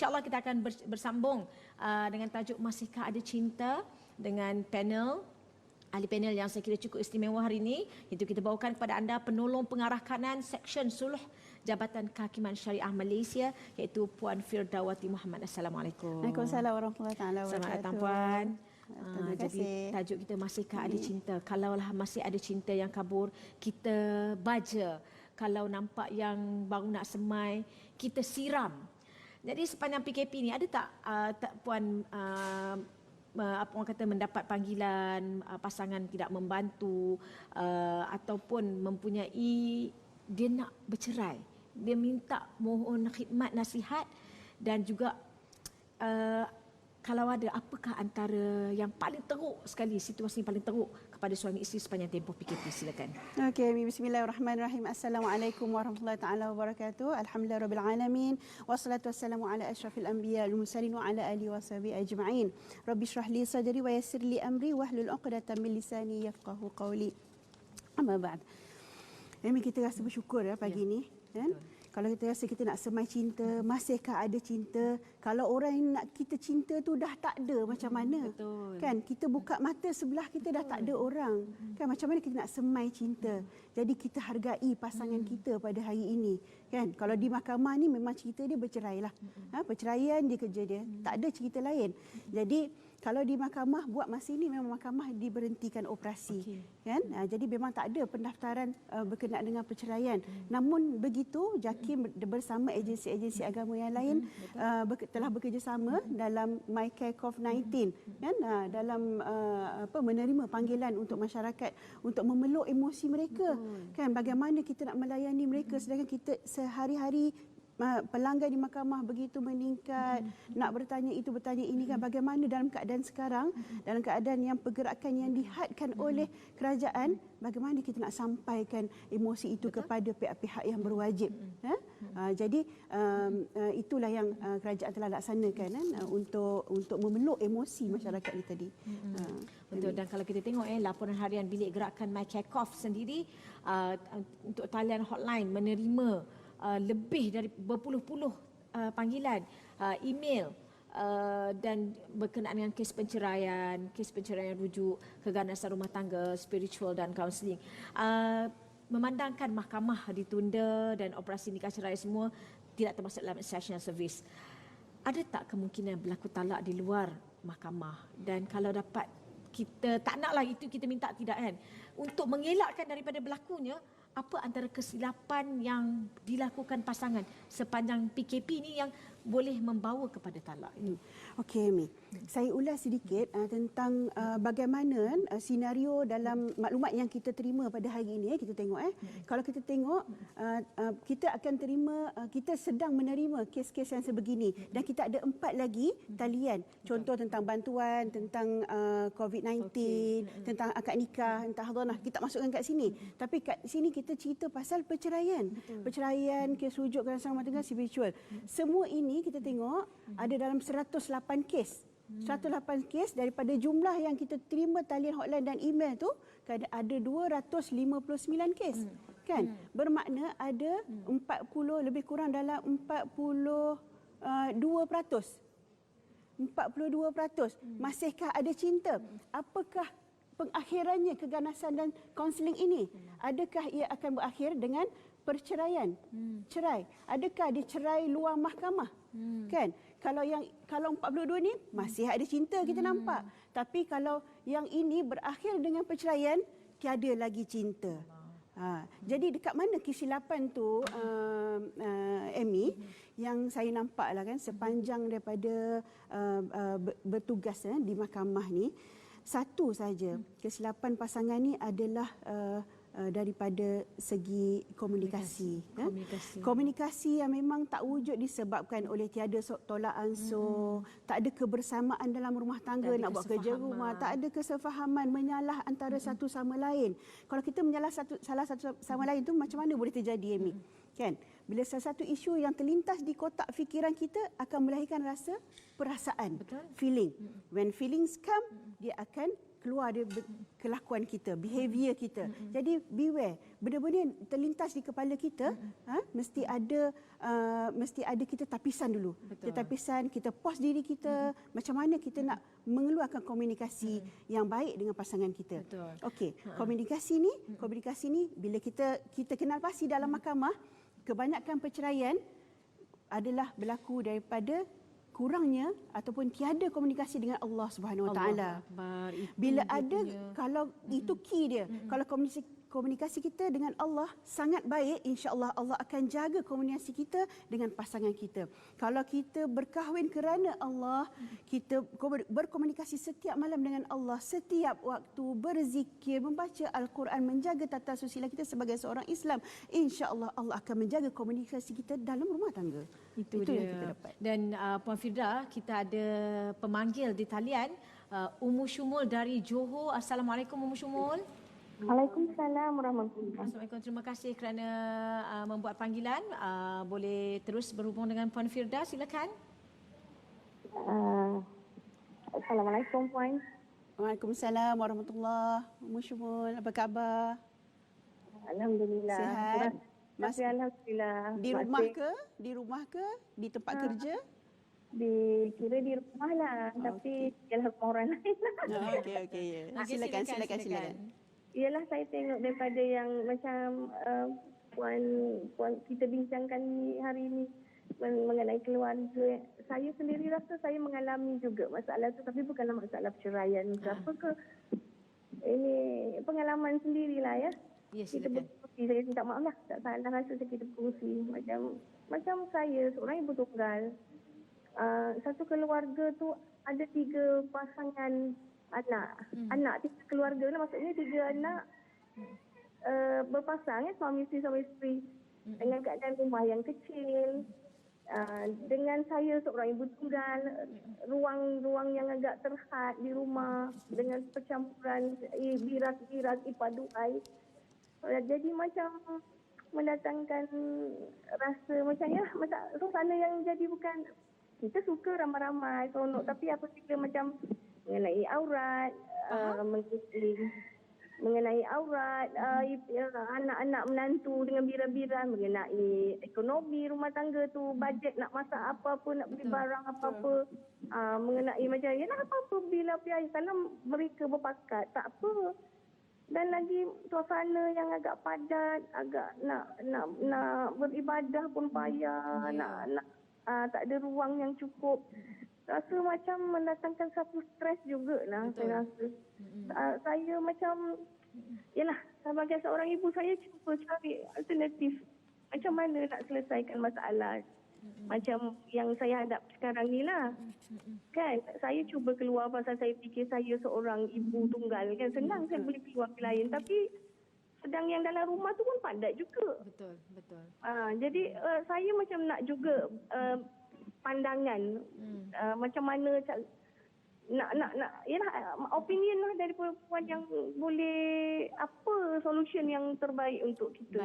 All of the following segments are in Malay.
InsyaAllah kita akan bersambung dengan tajuk Masihkah Ada Cinta dengan ahli panel yang saya kira cukup istimewa hari ini. Itu kita bawakan kepada anda penolong pengarah kanan Seksyen Suluh Jabatan Kehakiman Syariah Malaysia, iaitu Puan Firdawati Muhammad. Assalamualaikum. Waalaikumsalam warahmatullahi wabarakatuh. Selamat datang Puan. Terima kasih. Jadi tajuk kita Masihkah Ada Cinta. Kalaulah masih ada cinta yang kabur, kita baja. Kalau nampak yang baru nak semai, kita siram. Jadi sepanjang PKP ni ada tak Puan apa orang kata mendapat panggilan pasangan tidak membantu ataupun mempunyai dia nak bercerai, dia minta mohon khidmat nasihat dan juga kalau ada, apakah antara yang paling teruk sekali, situasi yang paling teruk kepada suami isteri sepanjang tempoh PKP? Silakan. Okey, bismillahirrahmanirrahim. Assalamualaikum warahmatullahi taala wabarakatuh. Alhamdulillahirabbil alamin. Wassalatu wassalamu ala asyrafil anbiya wal mursalin wa ala alihi washabihi ajma'in. Rabbi shrah li sadri wa yassir li amri wahlul 'uqdatam min lisani yafqahu qawli. Amma ba'd. Kita rasa bersyukur pagi ni, kan? Kalau kita rasa kita nak semai cinta, masihkah ada cinta? Kalau orang yang nak kita cinta tu dah tak ada, macam mana? Betul. Kan kita buka mata sebelah kita dah tak ada orang. Kan macam mana kita nak semai cinta? Jadi kita hargai pasangan kita pada hari ini. Kan kalau di mahkamah ni memang cerita dia bercerai lah. Perceraian dia kerja dia, tak ada cerita lain. Jadi kalau di mahkamah buat masa ini memang mahkamah diberhentikan operasi. Kan? Jadi memang tak ada pendaftaran berkenaan dengan perceraian. Namun begitu JAKIM bersama agensi-agensi agama yang lain telah bekerjasama dalam My Care COVID-19, kan? Dalam menerima panggilan untuk masyarakat untuk memeluk emosi mereka. Kan bagaimana kita nak melayani mereka sedangkan kita sehari-hari pelanggan di mahkamah begitu meningkat, nak bertanya itu bertanya ini, kan bagaimana dalam keadaan sekarang, dalam keadaan yang pergerakan yang dihadkan oleh kerajaan, bagaimana kita nak sampaikan emosi itu kepada pihak-pihak yang berwajib. Jadi itulah yang kerajaan telah laksanakan untuk memeluk emosi masyarakat ini tadi. Betul. Dan kalau kita tengok laporan harian bilik gerakan My Care COVID sendiri untuk talian hotline menerima lebih dari berpuluh-puluh panggilan, email dan berkenaan dengan kes penceraian rujuk, keganasan rumah tangga, spiritual dan kaunseling. Memandangkan mahkamah ditunda dan operasi nikah cerai semua tidak termasuk dalam essential service, ada tak kemungkinan berlaku talak di luar mahkamah? Dan kalau dapat, kita tak naklah itu kita minta tidak, kan, untuk mengelakkan daripada berlakunya, apa antara kesilapan yang dilakukan pasangan sepanjang PKP ni yang boleh membawa kepada talak? Okey, Amy. Saya ulas sedikit tentang bagaimana senario dalam maklumat yang kita terima pada hari ini. Kita tengok kalau kita tengok kita akan terima, kita sedang menerima kes-kes yang sebegini dan kita ada 4 lagi talian. Contoh tentang bantuan, tentang COVID-19, tentang akad nikah, tentang hadanah. Kita masukkan kat sini. Tapi kat sini kita cerita pasal perceraian. Perceraian, kes rujuk, keganasan rumah tangga, spiritual. Semua ini kita tengok ada dalam 108 kes. 108 kes daripada jumlah yang kita terima talian hotline dan email tu, ada 259 kes. Kan? Bermakna ada 40, lebih kurang dalam 42%. 42%. Masihkah ada cinta? Apakah pengakhirannya keganasan dan kaunseling ini? Adakah ia akan berakhir dengan perceraian, cerai? Adakah dia cerai luar mahkamah? Kan? Kalau 42 ni masih ada cinta, kita nampak. Tapi kalau yang ini berakhir dengan perceraian, tiada lagi cinta. Jadi dekat mana kesilapan tu, Amy, yang saya nampaklah, kan, sepanjang daripada bertugas di mahkamah ni, satu saja kesilapan pasangan ni adalah daripada segi komunikasi. Komunikasi yang memang tak wujud disebabkan oleh tiada tolak ansur, tak ada kebersamaan dalam rumah tangga, nak buat kerja rumah, tak ada kesefahaman, menyalah antara satu sama lain. Kalau kita menyalah salah satu sama lain tu, macam mana boleh terjadi, Amy? Kan? Bila salah satu isu yang terlintas di kotak fikiran kita akan melahirkan rasa perasaan. Betul. Feeling. When feelings come, dia akan keluar dari kelakuan kita, behavior kita. Jadi beware, benda-benda yang terlintas di kepala kita, mesti ada kita tapisan dulu. Kita tapisan, kita pause diri kita, macam mana kita nak mengeluarkan komunikasi yang baik dengan pasangan kita. Okey, komunikasi ni bila kita kenal pasti dalam mahkamah, kebanyakan perceraian adalah berlaku daripada kurangnya ataupun tiada komunikasi dengan Allah Subhanahu Wa Taala. Bila ada, kalau itu key dia. Kalau komunikasi kita dengan Allah sangat baik, insya-Allah Allah akan jaga komunikasi kita dengan pasangan kita. Kalau kita berkahwin kerana Allah, kita berkomunikasi setiap malam dengan Allah, setiap waktu berzikir, membaca Al-Quran, menjaga tata susila kita sebagai seorang Islam, insya-Allah Allah akan menjaga komunikasi kita dalam rumah tangga. Itu dia. Yang kita dapat. Dan Puan Firda, kita ada pemanggil di talian, Ummu Syumul dari Johor. Assalamualaikum Ummu Syumul. Waalaikumsalam warahmatullahi wabarakatuh. Assalamualaikum. Terima kasih kerana membuat panggilan. Boleh terus berhubung dengan Puan Firda, silakan. Assalamualaikum Puan. Waalaikumsalam warahmatullahi. Ummu Syumul, apa khabar? Alhamdulillah. Sihat? Alhamdulillah. Di rumah ke? Di tempat kerja? Kira di rumah lah, tapi ialah rumah orang lain. Okey. Silakan. Ialah saya tengok daripada yang macam puan kita bincangkan hari ini mengenai keluarga. Saya sendiri rasa saya mengalami juga masalah tu, tapi bukanlah masalah perceraian ke apa ke. Ini pengalaman sendirilah ya. Ya, Kita silakan. berkongsi, saya minta maaf lah, tak salah rasa kita berkongsi. Macam saya, seorang ibu tunggal. Satu keluarga tu ada 3 pasangan anak. Anak 3 keluarga lah, maksudnya 3 anak berpasang, suami isteri. Dengan keadaan rumah yang kecil. Dengan saya seorang ibu tunggal, ruang yang agak terhad di rumah dengan percampuran biras ipaduai. Jadi macam mendatangkan rasa macam suasana yang jadi bukan, kita suka ramai-ramai seronok, tapi apabila macam mengenai aurat, mengenai aurat, anak-anak menantu dengan bira-bira, mengenai ekonomi rumah tangga tu, bajet nak masak apa-apa, nak beli barang apa-apa, mengenai macam apa-apa bila biaya, kalau mereka berpakat tak apa. Dan lagi suasana yang agak padat, agak nak beribadah pun payah, tak ada ruang yang cukup. Rasa macam mendatangkan satu stres jugalah. Saya rasa. Saya macam, sebagai seorang ibu, saya cuba cari alternatif. Macam mana nak selesaikan masalah macam yang saya hadap sekarang ni lah. Kan, saya cuba keluar pasal saya fikir saya seorang ibu tunggal. Kan senang saya boleh keluar ke lain. Tapi sedang yang dalam rumah tu pun padat juga. Betul. Jadi saya macam nak juga pandangan macam mana opinion lah dari perempuan yang boleh, apa solution yang terbaik untuk kita.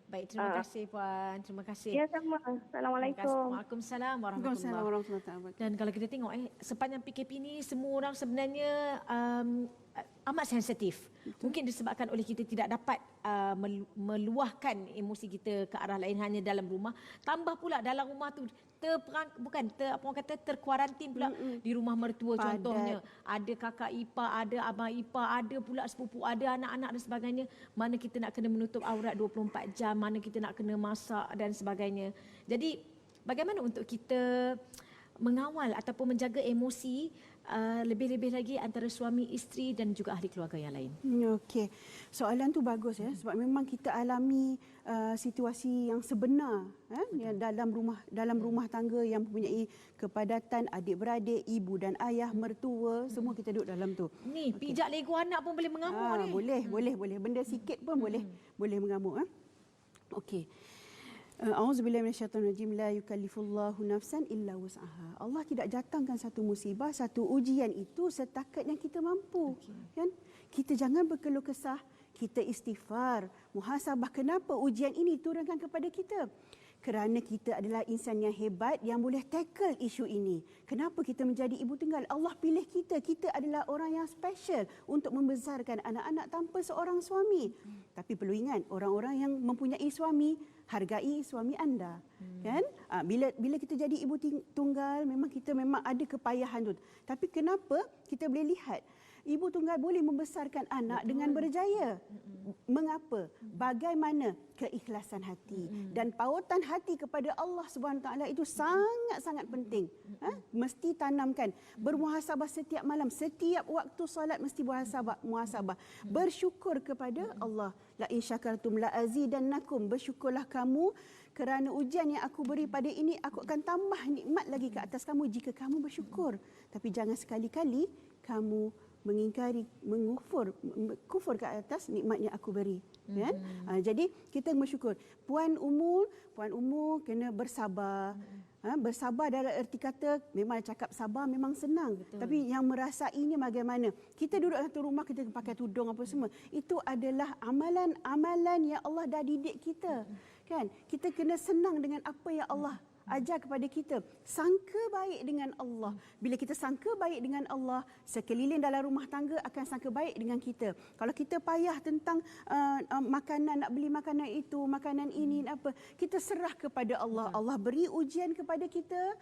Baik, terima kasih Puan. Terima kasih. Ya, sama. Assalamualaikum. Waalaikumsalam warahmatullahi wabarakatuh. Dan kalau kita tengok sepanjang PKP ni semua orang sebenarnya amat sensitif. Mungkin disebabkan oleh kita tidak dapat meluahkan emosi kita ke arah lain hanya dalam rumah. Tambah pula dalam rumah tu terkuarantin pula di rumah mertua. Padat. Contohnya ada kakak ipar, ada abang ipar, ada pula sepupu, ada anak-anak dan sebagainya. Mana kita nak kena menutup aurat 24 jam, mana kita nak kena masak dan sebagainya. Jadi bagaimana untuk kita mengawal ataupun menjaga emosi lebih-lebih lagi antara suami isteri dan juga ahli keluarga yang lain? Okey. Soalan tu bagus ya, sebab memang kita alami situasi yang sebenar dalam rumah tangga yang mempunyai kepadatan adik-beradik, ibu dan ayah, mertua, semua kita duduk dalam tu. Ni pijak lego anak pun boleh mengamuk ni. Boleh. Benda sikit pun boleh mengamuk. Okey. Auzubillahi minasyaitonirrajim. La yukallifullahu nafsan illa wus'aha. Allah tidak datangkan satu musibah, satu ujian itu setakat yang kita mampu. Kan? Kita jangan berkeluh kesah, kita istighfar, muhasabah kenapa ujian ini turunkan kepada kita. Kerana kita adalah insan yang hebat yang boleh tackle isu ini. Kenapa kita menjadi ibu tunggal? Allah pilih kita. Kita adalah orang yang special untuk membesarkan anak-anak tanpa seorang suami. Tapi perlu ingat, orang-orang yang mempunyai suami, hargai suami anda. Kan? Bila kita jadi ibu tunggal, kita memang ada kepayahan tu. Tapi kenapa kita boleh lihat ibu tunggal boleh membesarkan anak dengan berjaya? Mengapa? Bagaimana? Keikhlasan hati dan pautan hati kepada Allah Subhanahu Wa Taala itu sangat-sangat penting. Mesti tanamkan. Bermuhasabah setiap malam, setiap waktu solat mesti muhasabah. Bersyukur kepada Allah. La in syakartum la azidannakum. Bersyukurlah kamu kerana ujian yang aku beri pada ini, aku akan tambah nikmat lagi ke atas kamu jika kamu bersyukur. Tapi jangan sekali-kali kamu kufur ke atas nikmat yang aku beri. Kan? Jadi kita bersyukur. Puan Umur kena bersabar. Bersabar dalam erti kata, memang cakap sabar memang senang. Betul. Tapi yang merasainya bagaimana? Kita duduk satu rumah, kita pakai tudung apa semua. Itu adalah amalan-amalan yang Allah dah didik kita. Kan? Kita kena senang dengan apa yang Allah ajar kepada kita. Sangka baik dengan Allah. Bila kita sangka baik dengan Allah, sekeliling dalam rumah tangga akan sangka baik dengan kita. Kalau kita payah tentang makanan, nak beli makanan itu, makanan ini, apa, kita serah kepada Allah. Allah beri ujian kepada kita,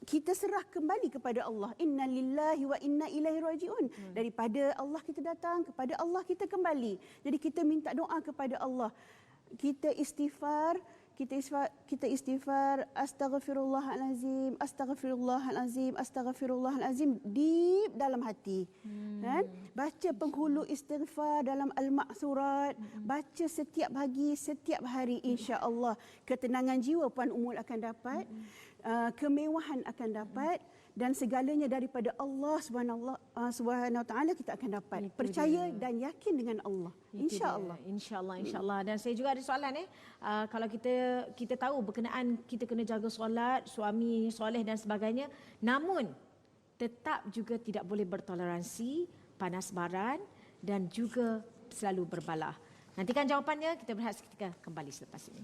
kita serah kembali kepada Allah. Inna lillahi wa inna ilaihi raji'un. Daripada Allah kita datang, kepada Allah kita kembali. Jadi kita minta doa kepada Allah. Kita istighfar, astaghfirullahalazim, astaghfirullahalazim, astaghfirullahalazim di dalam hati. Kan? Baca penghulu istighfar dalam al-ma'surat, baca setiap pagi, setiap hari, insya-Allah ketenangan jiwa Puan Umul akan dapat, kemewahan akan dapat, dan segalanya daripada Allah Subhanahu Wa Taala kita akan dapat. Itu percaya dia. Dan yakin dengan Allah. Insya-Allah. Insya-Allah. Dan saya juga ada soalan kalau kita tahu berkenaan kita kena jaga solat, suami soleh dan sebagainya, namun tetap juga tidak boleh bertoleransi panas baran dan juga selalu berbalah. Nantikan jawapannya, kita berehat seketika kembali selepas ini.